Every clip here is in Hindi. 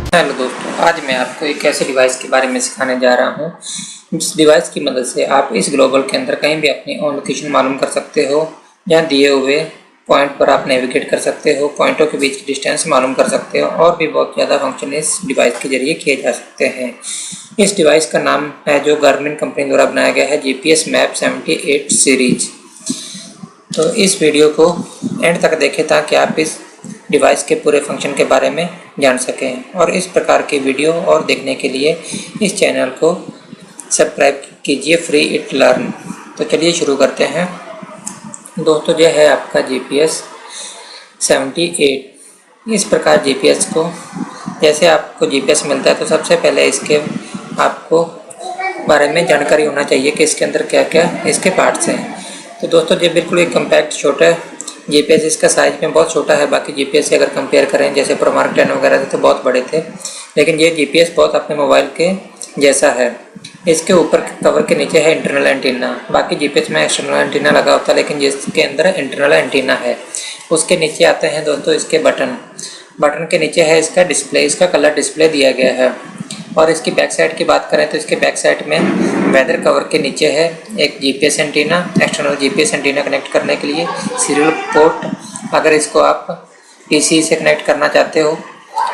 हेलो दोस्तों, आज मैं आपको एक ऐसे डिवाइस के बारे में सिखाने जा रहा हूँ जिस डिवाइस की मदद से आप इस ग्लोबल के अंदर कहीं भी अपनी ऑन लोकेशन मालूम कर सकते हो या दिए हुए पॉइंट पर आप नेविगेट कर सकते हो, पॉइंटों के बीच की डिस्टेंस मालूम कर सकते हो और भी बहुत ज़्यादा फंक्शन इस डिवाइस के जरिए किए जा सकते हैं। इस डिवाइस का नाम है, जो गार्मिन कंपनी द्वारा बनाया गया है, GPS मैप 78 सीरीज। तो इस वीडियो को एंड तक देखें ताकि आप इस डिवाइस के पूरे फंक्शन के बारे में जान सकें, और इस प्रकार की वीडियो और देखने के लिए इस चैनल को सब्सक्राइब कीजिए फ्री इट लर्न। तो चलिए शुरू करते हैं। दोस्तों, यह है आपका GPS 78। इस प्रकार GPS को जैसे आपको GPS मिलता है तो सबसे पहले इसके आपको बारे में जानकारी होना चाहिए कि इसके अंदर क्या क्या इसके पार्ट्स हैं। तो दोस्तों, ये बिल्कुल एक कम्पैक्ट छोटा GPS इसका साइज में बहुत छोटा है। बाकी GPS से अगर कंपेयर करें जैसे प्रोमार्क 10 वगैरह थे तो बहुत बड़े थे, लेकिन ये GPS बहुत अपने मोबाइल के जैसा है। इसके ऊपर कवर के नीचे है इंटरनल एंटीना। बाकी GPS में एक्सटर्नल एंटीना लगा होता है, लेकिन जिसके अंदर इंटरनल एंटीना है। उसके नीचे आते हैं दोस्तों इसके बटन के नीचे है इसका डिस्प्ले। इसका कलर डिस्प्ले दिया गया है। और इसकी बैक साइड की बात करें तो इसके बैक साइड में वेदर कवर के नीचे है एक GPS antenna, external GPS antenna connect करने के लिए सीरियल पोर्ट, अगर इसको आप PC से कनेक्ट करना चाहते हो,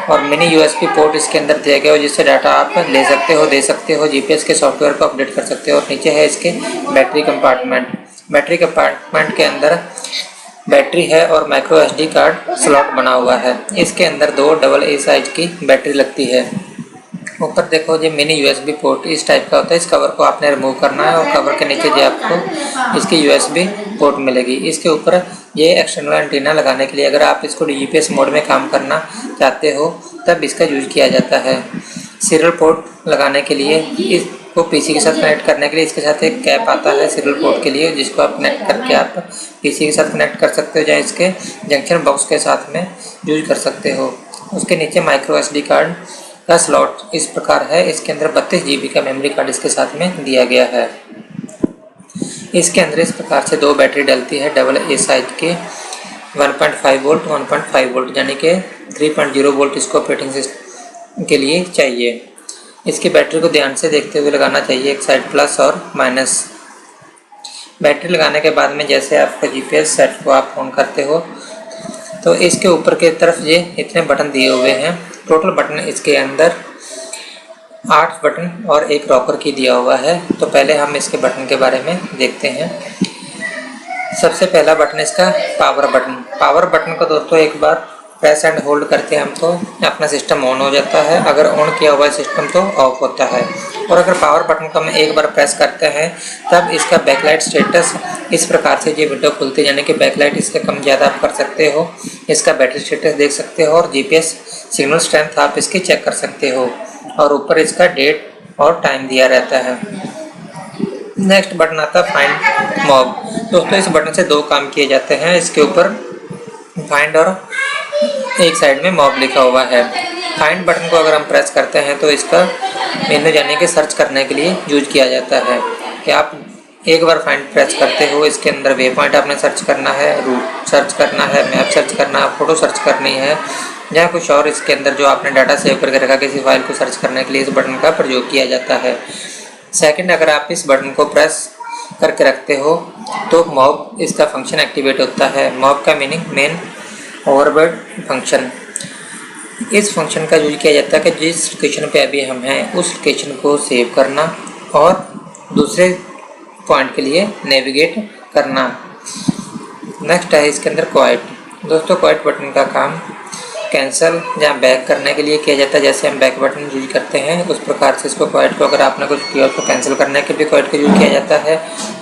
और मिनी USB पोर्ट इसके अंदर दिया गया हो जिससे डाटा आप ले सकते हो, दे सकते हो, GPS के सॉफ्टवेयर को अपडेट कर सकते हो। और नीचे है इसके बैटरी कंपार्टमेंट के अंदर बैटरी है और माइक्रो SD कार्ड स्लॉट बना हुआ है। इसके अंदर 2 AA साइज की बैटरी लगती है। ऊपर देखो, ये मिनी USB पोर्ट इस टाइप का होता है। इस कवर को आपने रिमूव करना है और कवर के नीचे जो आपको इसकी USB पोर्ट मिलेगी। इसके ऊपर ये एक्सटर्नल एंटीना लगाने के लिए, अगर आप इसको GPS मोड में काम करना चाहते हो तब इसका यूज किया जाता है। सीरियल पोर्ट लगाने के लिए, इसको PC के साथ कनेक्ट करने के लिए इसके साथ एक कैप आता है सीरियल पोर्ट के लिए, जिसको आप कनेक्ट करके आप PC के साथ कनेक्ट कर सकते हो या इसके जंक्शन बॉक्स के साथ में यूज कर सकते हो। उसके नीचे माइक्रो SD कार्ड का स्लॉट इस प्रकार है। इसके अंदर 32 GB का मेमोरी कार्ड इसके साथ में दिया गया है। इसके अंदर इस प्रकार से 2 बैटरी डलती है AA साइज के 1.5 वोल्ट 1.5 वोल्ट, यानी कि 3.0 वोल्ट इसको ऑपरेटिंग सिस्टम के लिए चाहिए। इसकी बैटरी को ध्यान से देखते हुए लगाना चाहिए, एक साइड प्लस और माइनस। बैटरी लगाने के बाद में जैसे आपका GPS सेट को आप ऑन करते हो तो इसके ऊपर की तरफ ये इतने बटन दिए हुए हैं। टोटल बटन इसके अंदर 8 बटन और एक रॉकर की दिया हुआ है। तो पहले हम इसके बटन के बारे में देखते हैं। सबसे पहला बटन इसका पावर बटन को दोस्तों एक बार प्रेस एंड होल्ड करते हैं हम तो अपना सिस्टम ऑन हो जाता है। अगर ऑन किया हुआ सिस्टम तो ऑफ होता है। और अगर पावर बटन को हम एक बार प्रेस करते हैं तब इसका बैकलाइट स्टेटस इस प्रकार से ये विंडो खुलती है, यानी कि बैकलाइट इसका कम ज़्यादा आप कर सकते हो। इसका बैटरी स्टेटस देख सकते हो और GPS सिग्नल स्ट्रेंथ आप इसकी चेक कर सकते हो। और ऊपर इसका डेट और टाइम दिया रहता है। नेक्स्ट बटन आता है फाइंड मॉब। दोस्तों, इस बटन से 2 काम किए जाते हैं। इसके ऊपर फाइंड और एक साइड में मॉब लिखा हुआ है। फाइंड बटन को अगर हम प्रेस करते हैं तो इसका मेनू यानी कि सर्च करने के लिए यूज किया जाता है। कि आप एक बार फाइंड प्रेस करते हो, इसके अंदर वे पॉइंट आपने सर्च करना है, रूट सर्च करना है, मैप सर्च करना है, फोटो सर्च करनी है या कुछ और इसके अंदर जो आपने डाटा सेव करके रखा किसी फाइल को सर्च करने के लिए इस बटन का प्रयोग किया जाता है। सेकंड, अगर आप इस बटन को प्रेस करके रखते हो तो मॉब इसका फंक्शन एक्टिवेट होता है। मॉब का मीनिंग मेन ओवरवर्ड फंक्शन। इस फंक्शन का यूज किया जाता है कि जिस लोकेशन पे अभी हम हैं उस लोकेशन को सेव करना और दूसरे पॉइंट के लिए नेविगेट करना। नेक्स्ट है इसके अंदर क्वाइट। दोस्तों, क्वाइट बटन का काम कैंसिल या बैक करने के लिए किया जाता है। जैसे हम बैक बटन यूज करते हैं उस प्रकार से इसको क्वाइट को, अगर आपने कुछ किया तो कैंसिल करने के लिए क्वाइट का यूज किया जाता है,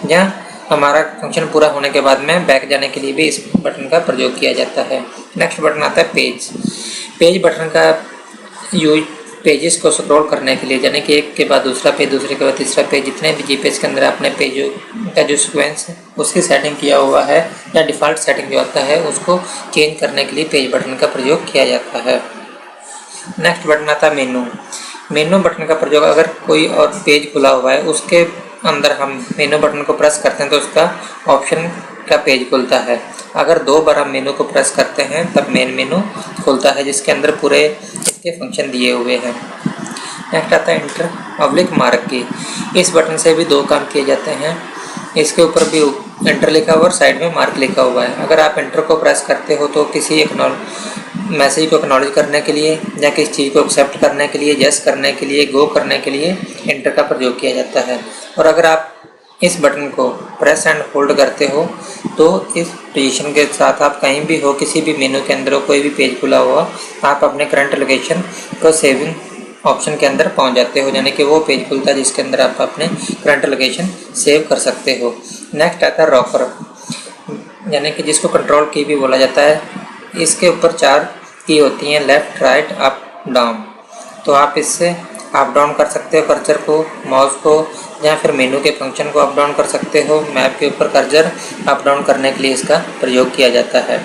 या हमारा फंक्शन पूरा होने के बाद में बैक जाने के लिए भी इस बटन का प्रयोग किया जाता है। नेक्स्ट बटन आता है पेज बटन का यूज पेजेस को स्क्रॉल करने के लिए, यानी कि एक के बाद दूसरा पेज, दूसरे के बाद तीसरा पेज, जितने भी GPS के अंदर अपने पेजों का जो सीक्वेंस है उसकी सेटिंग किया हुआ है या डिफ़ॉल्ट सेटिंग जो आता है उसको चेंज करने के लिए पेज बटन का प्रयोग किया जाता है। नेक्स्ट बटन आता है मेनू बटन का प्रयोग, अगर कोई और पेज खुला हुआ है उसके अंदर हम मेनू बटन को प्रेस करते हैं तो उसका ऑप्शन का पेज खुलता है। अगर 2 बार हम मेनू को प्रेस करते हैं तब मेन मेनू खुलता है, जिसके अंदर पूरे इसके फंक्शन दिए हुए हैं। नेक्स्ट आता है इंटर पब्लिक मार्क की। इस बटन से भी 2 काम किए जाते हैं। इसके ऊपर भी इंटर लिखा हुआ और साइड में मार्क लिखा हुआ है। अगर आप इंटर को प्रेस करते हो तो किसी मैसेज को एक्नॉलेज करने के लिए या किसी चीज़ को एक्सेप्ट करने के लिए, यस करने के लिए, गो करने के लिए इंटर का प्रयोग किया जाता है। और अगर आप इस बटन को प्रेस एंड होल्ड करते हो तो इस पोजीशन के साथ आप कहीं भी हो, किसी भी मेनू के अंदर हो, कोई भी पेज खुला हुआ, आप अपने करंट लोकेशन को सेविंग ऑप्शन के अंदर पहुंच जाते हो, यानी कि वो पेज खुलता है जिसके अंदर आप अपने करंट लोकेशन सेव कर सकते हो। नेक्स्ट आता है रॉकर, यानी कि जिसको कंट्रोल की भी बोला जाता है। इसके ऊपर 4 की होती हैं, लेफ़्ट, राइट, अप, डाउन। तो आप इससे अप डाउन कर सकते हो कर्सर को, माउस को, या फिर मेनू के फंक्शन को अप डाउन कर सकते हो। मैप के ऊपर कर्सर अप डाउन करने के लिए इसका प्रयोग किया जाता है।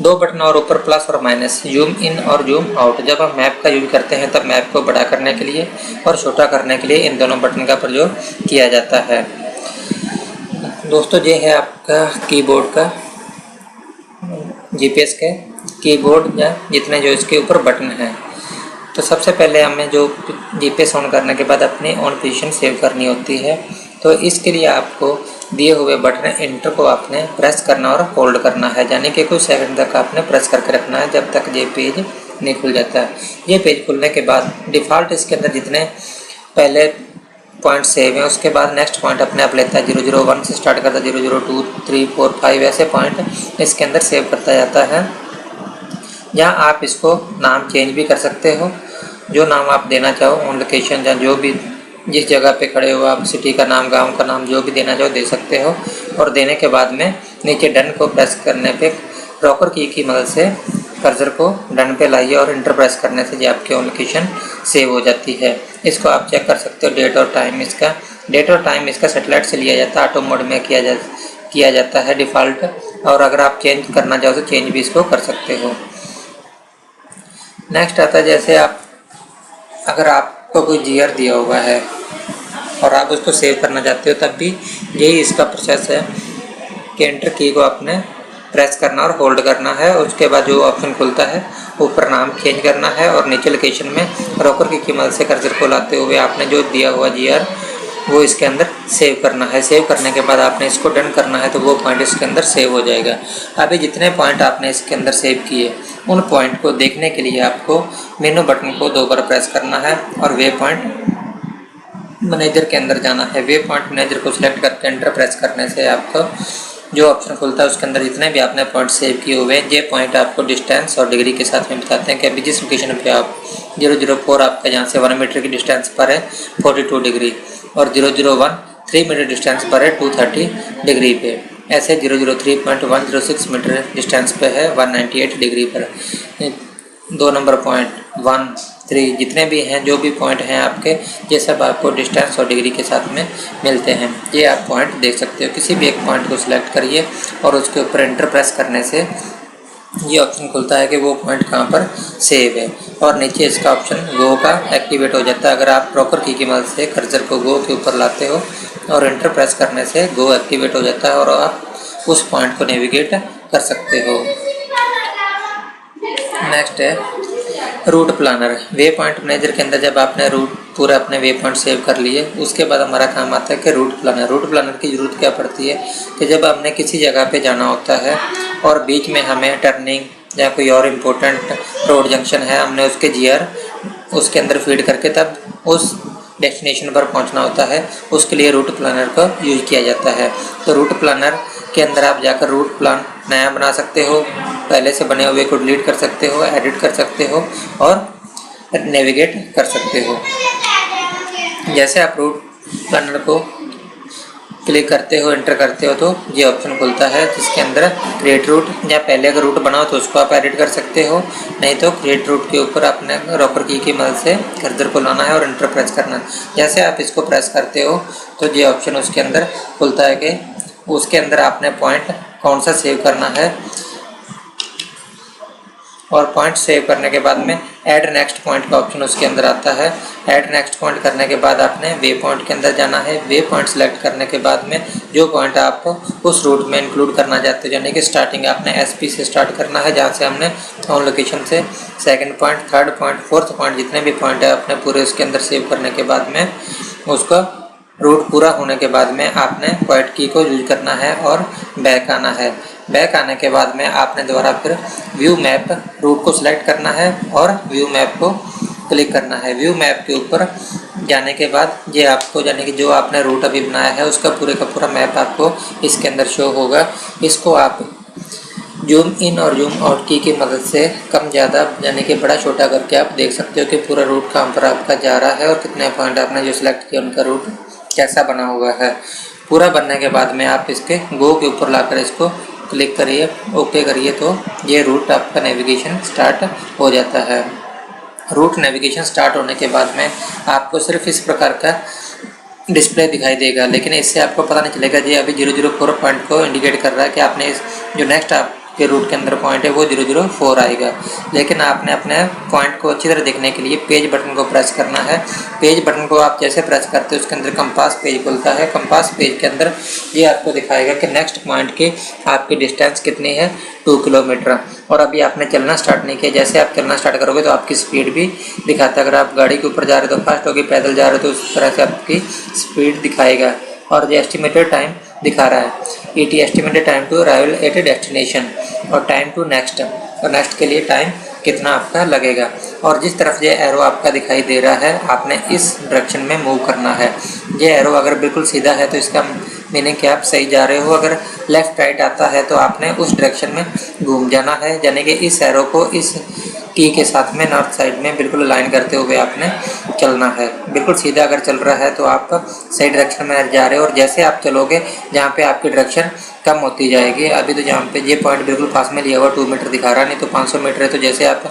2 बटन और ऊपर प्लस और माइनस, जूम इन और जूम आउट। जब हम मैप का यूज करते हैं तब मैप को बड़ा करने के लिए और छोटा करने के लिए इन दोनों बटन का प्रयोग किया जाता है। दोस्तों ये है आपका कीबोर्ड का, जीपीएस के कीबोर्ड या जितने जो इसके ऊपर बटन हैं। तो सबसे पहले हमें जो जीपीएस ऑन करने के बाद अपनी ऑन पोजीशन सेव करनी होती है। तो इसके लिए आपको दिए हुए बटन इंटर को आपने प्रेस करना और होल्ड करना है, यानी कि कुछ सेकंड तक आपने प्रेस करके रखना है जब तक ये पेज नहीं खुल जाता है। ये पेज खुलने के बाद डिफ़ॉल्ट इसके अंदर जितने पहले पॉइंट सेव हैं उसके बाद नेक्स्ट पॉइंट अपने आप लेता है। 001 से स्टार्ट करता है, 002, 3, 4, 5 ऐसे पॉइंट इसके अंदर सेव करता जाता है। या आप इसको नाम चेंज भी कर सकते हो, जो नाम आप देना चाहो ऑन लोकेशन, या जो भी जिस जगह पे खड़े हो आप सिटी का नाम, गांव का नाम, जो भी देना चाहो दे सकते हो। और देने के बाद में नीचे डन को प्रेस करने पे रॉकर की मदद से कर्सर को डन पे लाइए और इंटर प्रेस करने से जो आपकी ऑन लोकेशन सेव हो जाती है। इसको आप चेक कर सकते हो डेट और टाइम। डेट और टाइम इसका सेटेलाइट से लिया जाता है, ऑटो मोड में किया जाता है डिफ़ॉल्ट। और अगर आप चेंज करना चाहो तो चेंज भी इसको कर सकते हो। नेक्स्ट आता है जैसे अगर आपको कोई जीआर दिया हुआ है और आप उसको सेव करना चाहते हो तब भी यही इसका प्रोसेस है कि एंटर की को आपने प्रेस करना और होल्ड करना है। उसके बाद जो ऑप्शन खुलता है ऊपर नाम चेंज करना है और नीचे लोकेशन में रॉकर की मदद से कर्सर को लाते हुए आपने जो दिया हुआ जीआर वो इसके अंदर सेव करना है। सेव करने के बाद आपने इसको डन करना है तो वो पॉइंट इसके अंदर सेव हो जाएगा। अभी जितने पॉइंट आपने इसके अंदर सेव किए उन पॉइंट को देखने के लिए आपको मेनू बटन को 2 बार प्रेस करना है और वे पॉइंट मैनेजर के अंदर जाना है। वे पॉइंट मैनेजर को सिलेक्ट करके एंटर प्रेस करने से आपको जो ऑप्शन खुलता है उसके अंदर जितने भी आपने पॉइंट सेव किए हुए हैं ये पॉइंट आपको डिस्टेंस और डिग्री के साथ में बताते हैं कि अभी जिस लोकेशन पे आप 004 आपका जहाँ से 1 मीटर की डिस्टेंस पर है 42 डिग्री और 001 3 मीटर डिस्टेंस पर है 230 डिग्री पे। ऐसे 003.106 मीटर डिस्टेंस पे है 198 डिग्री पर। 2 नंबर पॉइंट 1, 3 जितने भी हैं जो भी पॉइंट हैं आपके ये सब आपको डिस्टेंस और डिग्री के साथ में मिलते हैं। ये आप पॉइंट देख सकते हो। किसी भी एक पॉइंट को सिलेक्ट करिए और उसके ऊपर एंटर प्रेस करने से ये ऑप्शन खुलता है कि वो पॉइंट कहाँ पर सेव है और नीचे इसका ऑप्शन गो का एक्टिवेट हो जाता है। अगर आप रॉकर की मदद से कर्सर को गो के ऊपर लाते हो और एंटर प्रेस करने से गो एक्टिवेट हो जाता है और आप उस पॉइंट को नेविगेट कर सकते हो। नेक्स्ट है route planner. Waypoint manager के अंदर जब आपने पूरा अपने वे पॉइंट सेव कर लिए उसके बाद हमारा काम आता है कि रूट प्लानर की ज़रूरत क्या पड़ती है कि जब हमने किसी जगह पे जाना होता है और बीच में हमें टर्निंग या कोई और इम्पोर्टेंट रोड जंक्शन है, हमने उसके जीआर उसके अंदर फीड करके तब उस डेस्टिनेशन पर पहुंचना होता है, उसके लिए रूट प्लानर का यूज किया जाता है। तो रूट प्लानर के अंदर आप जाकर रूट प्लान नया बना सकते हो, पहले से बने हुए को डिलीट कर सकते हो, एडिट कर सकते हो और नेविगेट कर सकते हो। जैसे आप रूट प्लानर को क्लिक करते हो, एंटर करते हो तो ये ऑप्शन खुलता है जिसके अंदर क्रिएट रूट, या पहले अगर रूट बनाओ तो उसको आप एडिट कर सकते हो, नहीं तो क्रिएट रूट के ऊपर आपने रॉकर की मदद से कर्सर को लाना है और एंटर प्रेस करना है। जैसे आप इसको प्रेस करते हो तो ये ऑप्शन उसके अंदर खुलता है कि उसके अंदर आपने पॉइंट कौन सा सेव करना है और पॉइंट सेव करने के बाद में ऐड नेक्स्ट पॉइंट का ऑप्शन उसके अंदर आता है। ऐड नेक्स्ट पॉइंट करने के बाद आपने वे पॉइंट के अंदर जाना है। वे पॉइंट सेलेक्ट करने के बाद में जो पॉइंट आप उस रूट में इंक्लूड करना चाहते हो, यानी कि स्टार्टिंग आपने SP से स्टार्ट करना है, जहाँ से हमने ऑन लोकेशन से second point, third point, fourth point, जितने भी पॉइंट है अपने पूरे उसके अंदर सेव करने के बाद में उसका रूट पूरा होने के बाद में आपने क्वाइट की को यूज करना है और बैक आना है। बैक आने के बाद में आपने दोबारा फिर व्यू मैप रूट को सिलेक्ट करना है और व्यू मैप को क्लिक करना है। व्यू मैप के ऊपर जाने के बाद ये आपको, यानी कि जो आपने रूट अभी बनाया है उसका पूरे का पूरा मैप आपको इसके अंदर शो होगा। इसको आप जूम इन और जूम आउट की मदद से कम ज़्यादा, यानी कि बड़ा छोटा करके आप देख सकते हो कि पूरा रूट कहाँ पर आपका जा रहा है और कितने पॉइंट आपने जो सिलेक्ट किया उनका रूट कैसा बना हुआ है। पूरा बनने के बाद में आप इसके गो के ऊपर लाकर इसको क्लिक करिए, ओके करिए, तो ये रूट आपका नेविगेशन स्टार्ट हो जाता है। रूट नेविगेशन स्टार्ट होने के बाद में आपको सिर्फ इस प्रकार का डिस्प्ले दिखाई देगा, लेकिन इससे आपको पता नहीं चलेगा जी अभी 004 पॉइंट को इंडिकेट कर रहा है कि आपने इस जो नेक्स्ट आपके रूट के अंदर पॉइंट है वो 004 आएगा। लेकिन आपने अपने पॉइंट को अच्छी तरह देखने के लिए पेज बटन को प्रेस करना है। पेज बटन को आप जैसे प्रेस करते हो उसके अंदर कंपास पेज खुलता है। कंपास पेज के अंदर ये आपको दिखाएगा कि नेक्स्ट पॉइंट की आपकी डिस्टेंस कितनी है, 2 किलोमीटर। और अभी आपने चलना स्टार्ट नहीं किया, जैसे आप चलना स्टार्ट करोगे तो आपकी स्पीड भी दिखाता है। अगर आप गाड़ी के ऊपर जा रहे हो तो फास्ट होगी, पैदल जा रहे हो तो उस तरह से आपकी स्पीड दिखाएगा। और जो एस्टिमेटेड टाइम दिखा रहा है ET estimated time to arrival at a destination और टाइम टू नेक्स्ट, और नेक्स्ट के लिए टाइम कितना आपका लगेगा। और जिस तरफ ये एरो आपका दिखाई दे रहा है आपने इस डायरेक्शन में मूव करना है। ये एरो अगर बिल्कुल सीधा है तो इसका मीनिंग कि आप सही जा रहे हो, अगर लेफ़्ट राइट आता है तो आपने उस डायरेक्शन में घूम जाना है, यानी कि इस एरो को इस की के साथ में नॉर्थ साइड में बिल्कुल अलाइन करते हुए आपने चलना है। बिल्कुल सीधा अगर चल रहा है तो आप सही डायरेक्शन में जा रहे हो, और जैसे आप चलोगे जहाँ पे आपकी डायरेक्शन कम होती जाएगी। अभी तो जहाँ पे ये पॉइंट बिल्कुल पास में लिया हुआ 2 मीटर दिखा रहा है, नहीं तो 500 मीटर है। तो जैसे आप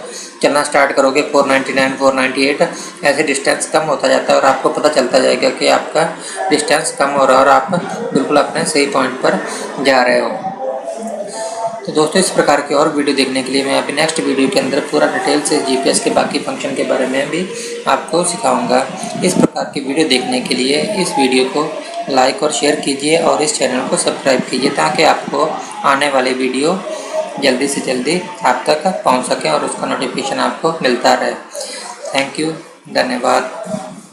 चलना स्टार्ट करोगे 499, 498 ऐसे डिस्टेंस कम होता जाता है और आपको पता चलता जाएगा कि आपका डिस्टेंस कम हो रहा है और आप बिल्कुल अपने सही पॉइंट पर जा रहे हो। तो दोस्तों इस प्रकार के और वीडियो देखने के लिए मैं अभी नेक्स्ट वीडियो के अंदर पूरा डिटेल से GPS के बाकी फंक्शन के बारे में भी आपको सिखाऊंगा। इस प्रकार की वीडियो देखने के लिए इस वीडियो को लाइक और शेयर कीजिए और इस चैनल को सब्सक्राइब कीजिए, ताकि आपको आने वाले वीडियो जल्दी से जल्दी आप तक पहुंच सकें और उसका नोटिफिकेशन आपको मिलता रहे। थैंक यू, धन्यवाद।